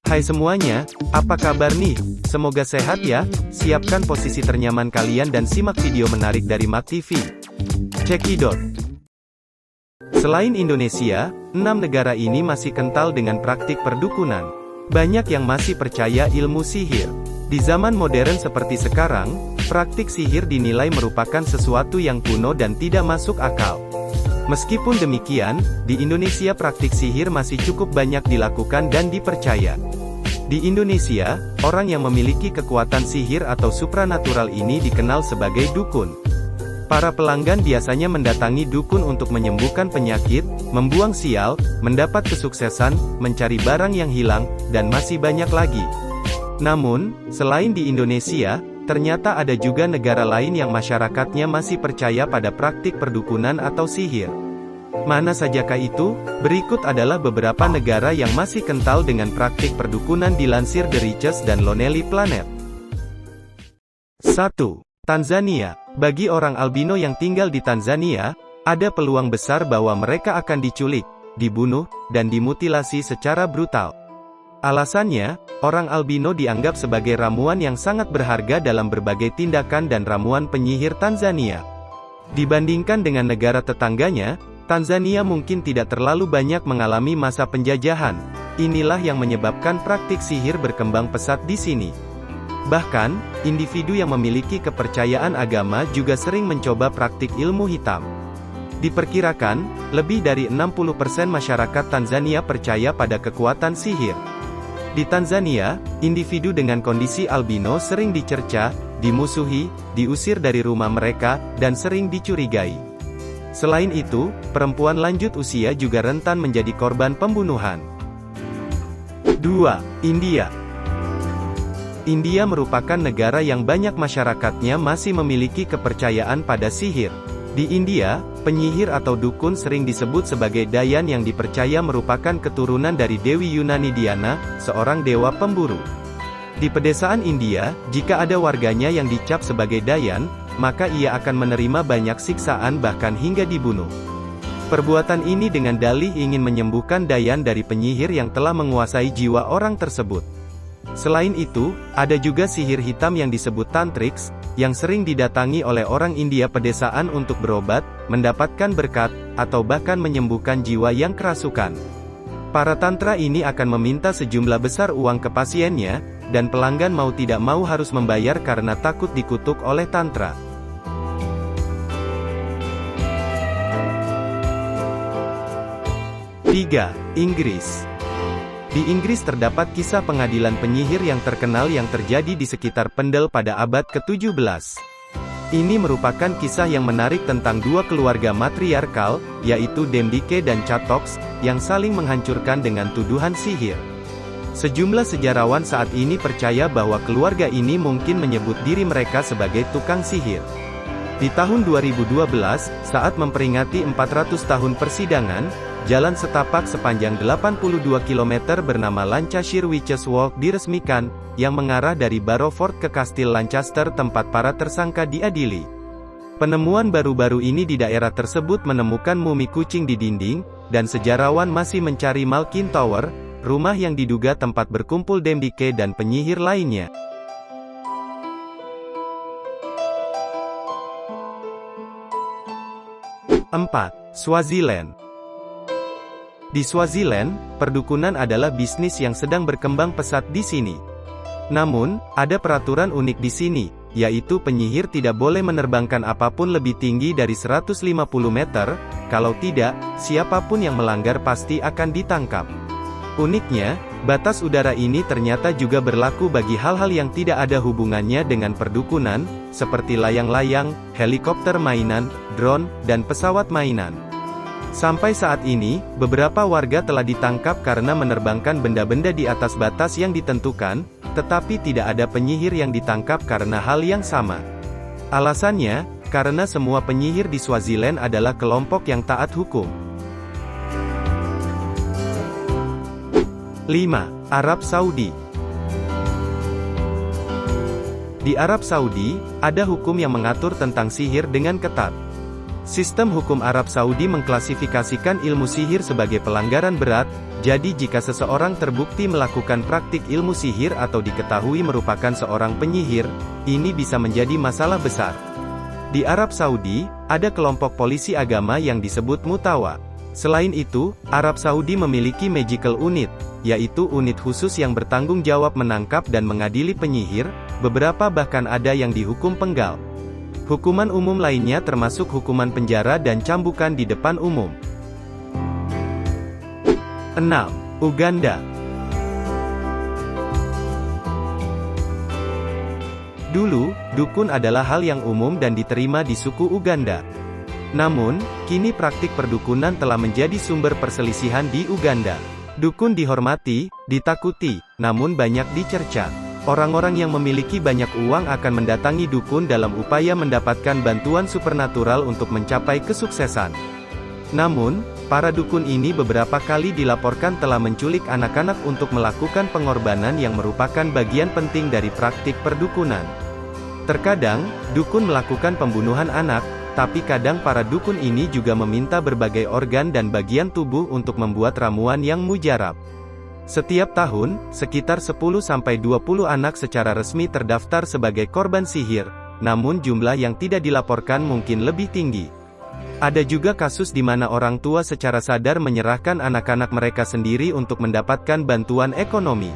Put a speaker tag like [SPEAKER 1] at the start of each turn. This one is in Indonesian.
[SPEAKER 1] Hai semuanya, apa kabar nih? Semoga sehat ya. Siapkan posisi ternyaman kalian dan simak video menarik dari Mak TV. Cekidot. Selain Indonesia, 6 negara ini masih kental dengan praktik perdukunan. Banyak yang masih percaya ilmu sihir. Di zaman modern seperti sekarang, praktik sihir dinilai merupakan sesuatu yang kuno dan tidak masuk akal. Meskipun demikian, di Indonesia praktik sihir masih cukup banyak dilakukan dan dipercaya. Di Indonesia, orang yang memiliki kekuatan sihir atau supranatural ini dikenal sebagai dukun. Para pelanggan biasanya mendatangi dukun untuk menyembuhkan penyakit, membuang sial, mendapat kesuksesan, mencari barang yang hilang, dan masih banyak lagi. Namun, selain di Indonesia, ternyata ada juga negara lain yang masyarakatnya masih percaya pada praktik perdukunan atau sihir. Mana sajakah itu? Berikut adalah beberapa negara yang masih kental dengan praktik perdukunan dilansir The Riches dan Lonely Planet. 1. Tanzania. Bagi orang albino yang tinggal di Tanzania, ada peluang besar bahwa mereka akan diculik, dibunuh, dan dimutilasi secara brutal. Alasannya, orang albino dianggap sebagai ramuan yang sangat berharga dalam berbagai tindakan dan ramuan penyihir Tanzania. Dibandingkan dengan negara tetangganya, Tanzania mungkin tidak terlalu banyak mengalami masa penjajahan. Inilah yang menyebabkan praktik sihir berkembang pesat di sini. Bahkan, individu yang memiliki kepercayaan agama juga sering mencoba praktik ilmu hitam. Diperkirakan, lebih dari 60% masyarakat Tanzania percaya pada kekuatan sihir. Di Tanzania, individu dengan kondisi albino sering dicerca, dimusuhi, diusir dari rumah mereka, dan sering dicurigai. Selain itu, perempuan lanjut usia juga rentan menjadi korban pembunuhan. 2. India. India merupakan negara yang banyak masyarakatnya masih memiliki kepercayaan pada sihir. Di India, penyihir atau dukun sering disebut sebagai dayan yang dipercaya merupakan keturunan dari Dewi Yunani Diana, seorang dewa pemburu. Di pedesaan India, jika ada warganya yang dicap sebagai dayan, maka ia akan menerima banyak siksaan bahkan hingga dibunuh. Perbuatan ini dengan dalih ingin menyembuhkan dayan dari penyihir yang telah menguasai jiwa orang tersebut. Selain itu, ada juga sihir hitam yang disebut tantriks, yang sering didatangi oleh orang India pedesaan untuk berobat, mendapatkan berkat, atau bahkan menyembuhkan jiwa yang kerasukan. Para tantra ini akan meminta sejumlah besar uang ke pasiennya, dan pelanggan mau tidak mau harus membayar karena takut dikutuk oleh tantra. 3. Inggris. Di Inggris terdapat kisah pengadilan penyihir yang terkenal yang terjadi di sekitar Pendle pada abad ke-17. Ini merupakan kisah yang menarik tentang dua keluarga matriarkal, yaitu Demdike dan Chattox, yang saling menghancurkan dengan tuduhan sihir. Sejumlah sejarawan saat ini percaya bahwa keluarga ini mungkin menyebut diri mereka sebagai tukang sihir. Di tahun 2012, saat memperingati 400 tahun persidangan, jalan setapak sepanjang 82 km bernama Lancashire Witches Walk diresmikan, yang mengarah dari Barrowford ke Kastil Lancaster tempat para tersangka diadili. Penemuan baru-baru ini di daerah tersebut menemukan mumi kucing di dinding, dan sejarawan masih mencari Malkin Tower, rumah yang diduga tempat berkumpul Demdike dan penyihir lainnya. 4. Swaziland. Di Swaziland, perdukunan adalah bisnis yang sedang berkembang pesat di sini. Namun, ada peraturan unik di sini, yaitu penyihir tidak boleh menerbangkan apapun lebih tinggi dari 150 meter, kalau tidak, siapapun yang melanggar pasti akan ditangkap. Uniknya, batas udara ini ternyata juga berlaku bagi hal-hal yang tidak ada hubungannya dengan perdukunan, seperti layang-layang, helikopter mainan, drone, dan pesawat mainan. Sampai saat ini, beberapa warga telah ditangkap karena menerbangkan benda-benda di atas batas yang ditentukan, tetapi tidak ada penyihir yang ditangkap karena hal yang sama. Alasannya, karena semua penyihir di Swaziland adalah kelompok yang taat hukum. 5. Arab Saudi. Di Arab Saudi, ada hukum yang mengatur tentang sihir dengan ketat. Sistem hukum Arab Saudi mengklasifikasikan ilmu sihir sebagai pelanggaran berat, jadi jika seseorang terbukti melakukan praktik ilmu sihir atau diketahui merupakan seorang penyihir, ini bisa menjadi masalah besar. Di Arab Saudi, ada kelompok polisi agama yang disebut Mutawa. Selain itu, Arab Saudi memiliki Magical Unit, yaitu unit khusus yang bertanggung jawab menangkap dan mengadili penyihir, beberapa bahkan ada yang dihukum penggal. Hukuman umum lainnya termasuk hukuman penjara dan cambukan di depan umum. 6. Uganda. Dulu, dukun adalah hal yang umum dan diterima di suku Uganda. Namun, kini praktik perdukunan telah menjadi sumber perselisihan di Uganda. Dukun dihormati, ditakuti, namun banyak dicerca. Orang-orang yang memiliki banyak uang akan mendatangi dukun dalam upaya mendapatkan bantuan supernatural untuk mencapai kesuksesan. Namun, para dukun ini beberapa kali dilaporkan telah menculik anak-anak untuk melakukan pengorbanan yang merupakan bagian penting dari praktik perdukunan. Terkadang, dukun melakukan pembunuhan anak, tapi kadang para dukun ini juga meminta berbagai organ dan bagian tubuh untuk membuat ramuan yang mujarab. Setiap tahun, sekitar 10-20 anak secara resmi terdaftar sebagai korban sihir, namun jumlah yang tidak dilaporkan mungkin lebih tinggi. Ada juga kasus di mana orang tua secara sadar menyerahkan anak-anak mereka sendiri untuk mendapatkan bantuan ekonomi.